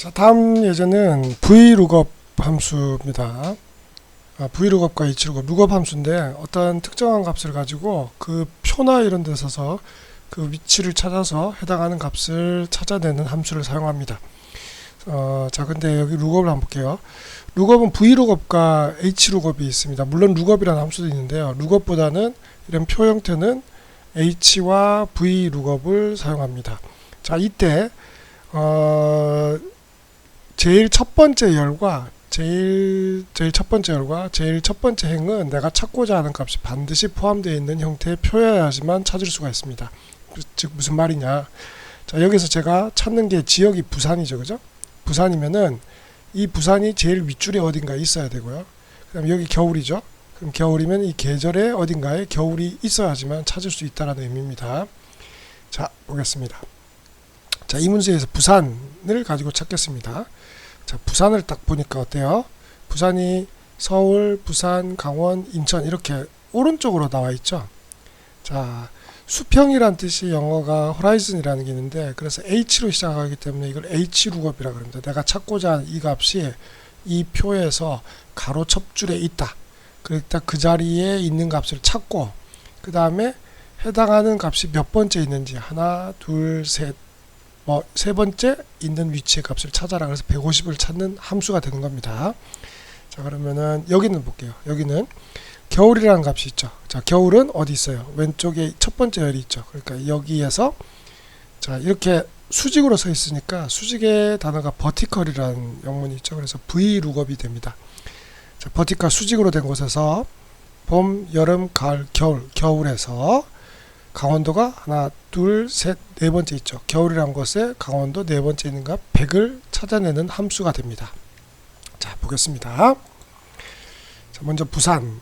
자, 다음 예제는 VLOOKUP 함수입니다. VLOOKUP과 HLOOKUP, 룩업 함수인데 어떤 특정한 값을 가지고 그 표나 이런 데 서서 그 위치를 찾아서 해당하는 값을 찾아내는 함수를 사용합니다. 자, 근데 여기 룩업을 한번 볼게요. 룩업은 VLOOKUP과 HLOOKUP이 있습니다. 물론 룩업이라는 함수도 있는데요. 룩업보다는 이런 표 형태는 H와 VLOOKUP을 사용합니다. 자, 이때 제일 첫 번째 열과 제일 첫 번째 행은 내가 찾고자 하는 값이 반드시 포함되어 있는 형태의 표여야지만 찾을 수가 있습니다. 즉 무슨 말이냐? 자, 여기서 제가 찾는 게 지역이 부산이죠, 그죠? 부산이면은 이 부산이 제일 윗줄에 어딘가에 있어야 되고요. 그다음 여기 겨울이죠. 그럼 겨울이면 이 계절에 어딘가에 겨울이 있어야지만 찾을 수 있다라는 의미입니다. 자, 보겠습니다. 자, 이 문제에서 부산을 가지고 찾겠습니다. 자, 부산을 딱 보니까 어때요? 부산이 서울, 부산, 강원, 인천 이렇게 오른쪽으로 나와 있죠. 자, 수평이란 뜻이 영어가 호라이즌이라는 게 있는데, 그래서 H로 시작하기 때문에 이걸 HLOOKUP이라고 합니다. 내가 찾고자 하는 이 값이 이 표에서 가로 첩줄에 있다. 그러니까 그 자리에 있는 값을 찾고, 그 다음에 해당하는 값이 몇 번째 있는지 하나, 둘, 셋, 세 번째 있는 위치의 값을 찾아라. 그래서 150을 찾는 함수가 되는 겁니다. 자, 그러면은 여기는 볼게요. 여기는 겨울이라는 값이 있죠. 자, 겨울은 어디 있어요? 왼쪽에 첫 번째 열이 있죠. 그러니까 여기에서 자, 이렇게 수직으로 서 있으니까 수직의 단어가 버티컬이라는 영문이 있죠. 그래서 VLOOKUP이 됩니다. 자, 버티컬 수직으로 된 곳에서 봄, 여름, 가을, 겨울에서 강원도가 하나, 둘, 셋, 네 번째 있죠. 겨울이란 것에 강원도 네 번째 있는 값 100을 찾아내는 함수가 됩니다. 자, 보겠습니다. 자, 먼저 부산.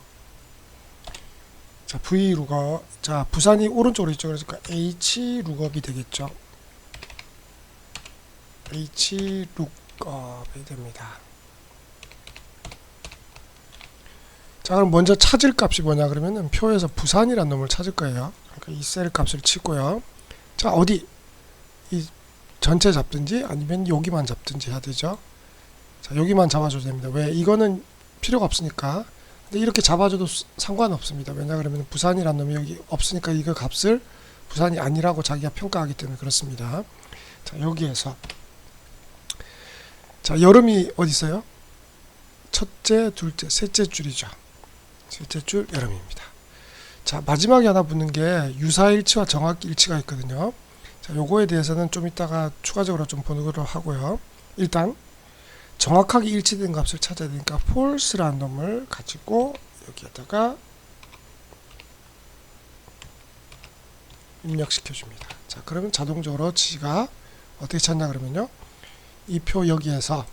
자, VLOOKUP. 자, 부산이 오른쪽으로 있죠. 그래서 HLOOKUP이 되겠죠. HLOOKUP이 됩니다. 자, 그럼 먼저 찾을 값이 뭐냐 그러면은 표에서 부산이라는 놈을 찾을 거예요. 그러니까 이 셀 값을 치고요. 자, 어디 이 전체 잡든지 아니면 여기만 잡든지 해야 되죠. 자, 여기만 잡아줘도 됩니다. 왜? 이거는 필요가 없으니까. 근데 이렇게 잡아줘도 상관없습니다. 왜냐 그러면 부산이라는 놈이 여기 없으니까 이거 값을 부산이 아니라고 자기가 평가하기 때문에 그렇습니다. 자, 여기에서 자, 여름이 어디 있어요? 첫째, 둘째, 셋째 줄이죠. 셋째 줄 여름입니다. 자, 마지막에 하나 붙는 게 유사일치와 정확일치가 있거든요. 자, 요거에 대해서는 좀 이따가 추가적으로 좀 보도록 하고요. 일단 정확하게 일치된 값을 찾아야 되니까 false라는 놈을 가지고 여기에다가 입력시켜 줍니다. 자, 그러면 자동적으로 지가 어떻게 찾냐 그러면요, 이 표 여기에서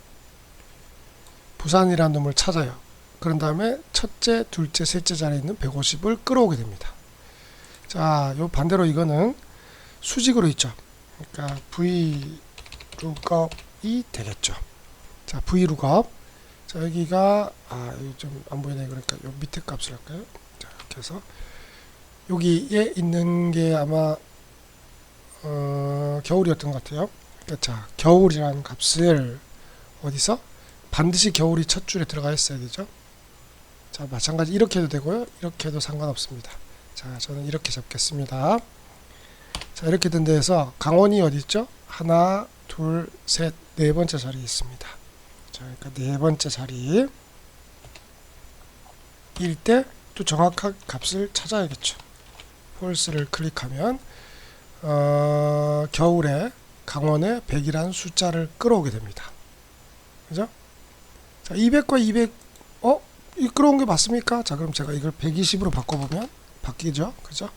부산이라는 놈을 찾아요. 그런 다음에 첫째, 둘째, 셋째 자리에 있는 150을 끌어오게 됩니다. 자, 요 반대로 이거는 수직으로 있죠. 그러니까 VLOOKUP이 되겠죠. 자, VLOOKUP. 자, 여기가 여기 좀 안 보이네. 그러니까 요 밑에 값을 할까요? 자, 이렇게 해서 여기에 있는 게 아마 겨울이었던 것 같아요. 그러니까 자, 겨울이라는 값을 어디서? 반드시 겨울이 첫 줄에 들어가 있어야 되죠. 자, 마찬가지 이렇게 해도 되고요. 이렇게 해도 상관없습니다. 자, 저는 이렇게 잡겠습니다. 자, 이렇게 된 데에서 강원이 어디 있죠? 하나, 둘, 셋, 네 번째 자리에 있습니다. 자, 그러니까 네 번째 자리일 때 또 정확한 값을 찾아야겠죠. false를 클릭하면 겨울에 강원에 100이라는 숫자를 끌어오게 됩니다. 그죠? 자, 200과 200 이 끌어온 게 맞습니까? 자, 그럼 제가 이걸 120으로 바꿔보면 바뀌죠. 그죠?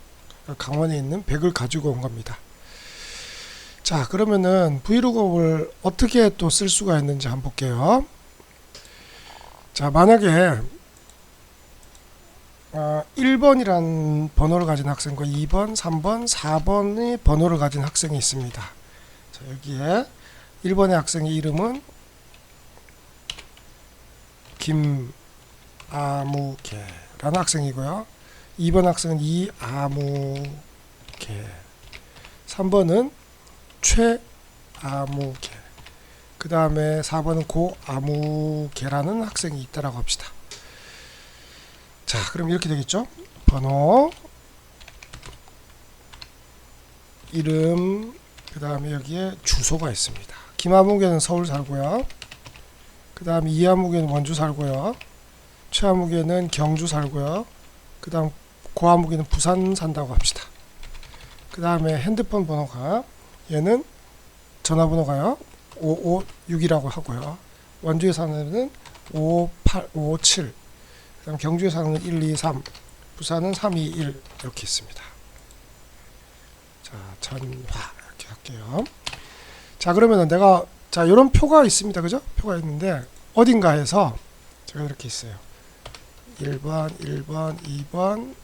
강원에 있는 100을 가지고 온 겁니다. 자, 그러면은 VLOOKUP을 어떻게 또 쓸 수가 있는지 한번 볼게요. 자, 만약에 1번이란 번호를 가진 학생과 2번, 3번, 4번의 번호를 가진 학생이 있습니다. 자, 여기에 1번의 학생의 이름은 김아무개라는 학생이고요. 2번 학생은 이아무개, 3번은 최아무개, 그 다음에 4번은 고아무개라는 학생이 있다라고 합시다. 자, 그럼 이렇게 되겠죠. 번호, 이름, 그 다음에 여기에 주소가 있습니다. 김아무개는 서울 살고요. 그 다음에 이아무개는 원주 살고요. 최아무개는 경주 살고요. 그 다음 고아무개는 부산 산다고 합시다. 그 다음에 핸드폰 번호가, 얘는 전화번호가요 556이라고 하고요. 원주에 사는 애는 557, 그 다음 경주에 사는 애는 123, 부산은 321 이렇게 있습니다. 자, 전화 이렇게 할게요. 자, 그러면은 내가, 자, 이런 표가 있습니다. 그죠? 표가 있는데 어딘가에서 제가 이렇게 있어요. 1번, 1번, 2번,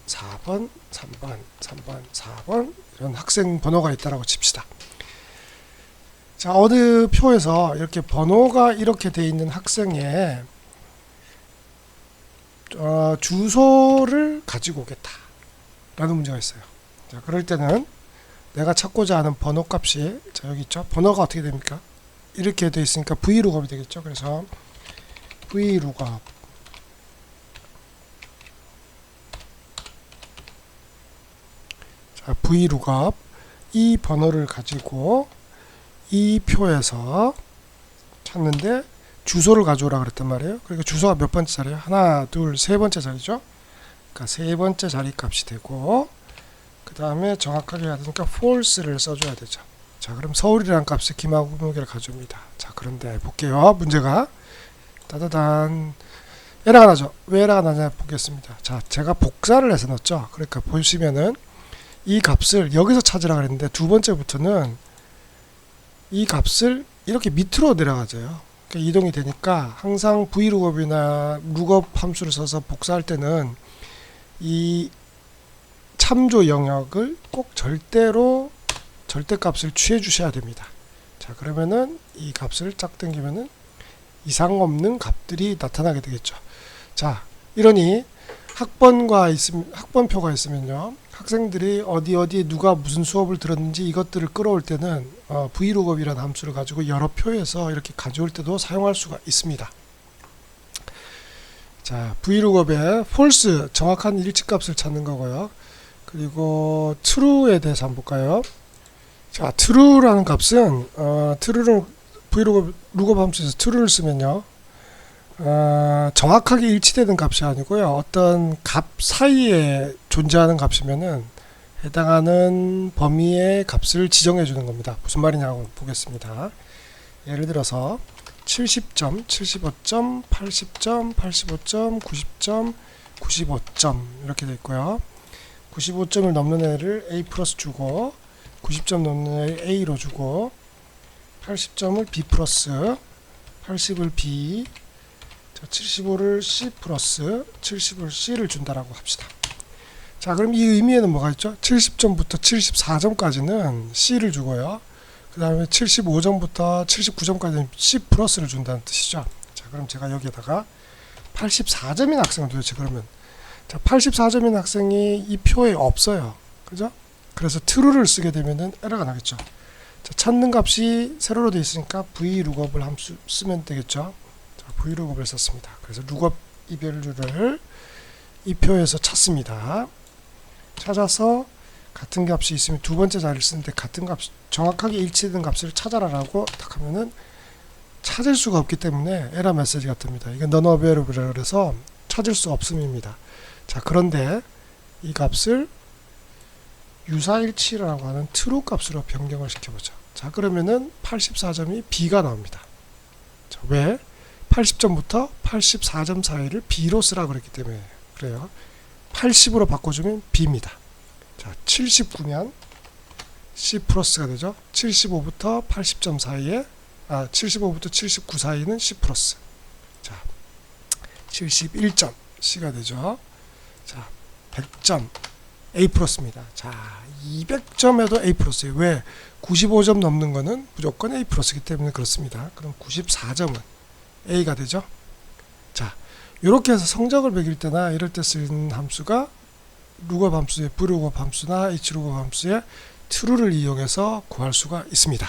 4번, 3번, 3번, 4번 이런 학생 번호가 있다라고 칩시다. 자, 어느 표에서 이렇게 번호가 이렇게 돼 있는 학생의 주소를 가지고 오겠다 라는 문제가 있어요. 자, 그럴 때는 내가 찾고자 하는 번호 값이, 자, 여기 있죠. 번호가 어떻게 됩니까? 이렇게 돼 있으니까 vlookup 되겠죠. 그래서 vlookup, 자, vlookup 이 번호를 가지고 이 표에서 찾는데 주소를 가져오라 그랬단 말이에요. 그러니까 주소가 몇 번째 자리예요? 하나, 둘, 세 번째 자리죠. 그러니까 세 번째 자리 값이 되고, 그 다음에 정확하게 해야 되니까 false를 써줘야 되죠. 자, 그럼 서울이라는 값에 김아무개를 가져옵니다. 자, 그런데 볼게요. 문제가 따다단 에러가 나죠. 왜 에러가 나냐 보겠습니다. 자, 제가 복사를 해서 넣었죠. 그러니까 보시면은 이 값을 여기서 찾으라 그랬는데 두 번째부터는 이 값을 이렇게 밑으로 내려가져요. 그러니까 이동이 되니까 항상 vlookup이나 lookup 함수를 써서 복사할 때는 이 참조 영역을 꼭 절대값을 취해 주셔야 됩니다. 자, 그러면은 이 값을 짝 당기면은 이상 없는 값들이 나타나게 되겠죠. 자, 이러니 학번표가 있으면요, 학생들이 어디에 누가 무슨 수업을 들었는지 이것들을 끌어올 때는 vlookup이라는 함수를 가지고 여러 표에서 이렇게 가져올 때도 사용할 수가 있습니다. 자, vlookup의 false, 정확한 일치값을 찾는 거고요. 그리고 true에 대해서 한번 볼까요? 자, true라는 값은 true를 vlookup 함수에서 true를 쓰면요, 정확하게 일치되는 값이 아니고요, 어떤 값 사이에 존재하는 값이면은 해당하는 범위의 값을 지정해 주는 겁니다. 무슨 말이냐고 보겠습니다. 예를 들어서 70점, 75점, 80점, 85점, 90점, 95점 이렇게 돼 있고요. 95점을 넘는 애를 A 플러스 주고, 90점 넘는 애를 A로 주고, 80점을 B 플러스, 80을 B, 75를 C 플러스, 70을 C를 준다라고 합시다. 자, 그럼 이 의미에는 뭐가 있죠? 70점부터 74점까지는 C를 주고요. 그 다음에 75점부터 79점까지는 C 플러스를 준다는 뜻이죠. 자, 그럼 제가 여기에다가 84점인 학생은 도대체 그러면, 자, 84점인 학생이 이 표에 없어요. 그죠? 그래서 true를 쓰게 되면은 에러가 나겠죠. 자, 찾는 값이 세로로 되어 있으니까 vlookup을 함수 쓰면 되겠죠. 자, vlookup을 썼습니다. 그래서 lookup 이별류를 이 표에서 찾습니다. 찾아서 같은 값이 있으면 두 번째 자리를 쓰는데 같은 값, 정확하게 일치되는 값을 찾아라라고 딱 하면은 찾을 수가 없기 때문에 에러 메시지가 뜹니다. 이건 non available이라 그래서 찾을 수 없음입니다. 자, 그런데 이 값을 유사일치라고 하는 true 값으로 변경을 시켜보죠. 자, 그러면은 84점이 B가 나옵니다. 자, 왜? 80점부터 84점 사이를 B로 쓰라 그랬기 때문에 그래요. 80으로 바꿔주면 B입니다. 자, 79면 C 플러스가 되죠. 75부터 80점 사이에, 75부터 79 사이는 C 플러스. 자, 71점 C가 되죠. 자, 100점 A 플러스입니다. 자, 200점에도 A 플러스예요. 왜? 95점 넘는 거는 무조건 A 플러스이기 때문에 그렇습니다. 그럼 94점은 A가 되죠. 자, 이렇게 해서 성적을 매길 때나 이럴 때 쓰는 함수가 lookup 함수의 vlookup 함수나 hlookup 함수의 true를 이용해서 구할 수가 있습니다.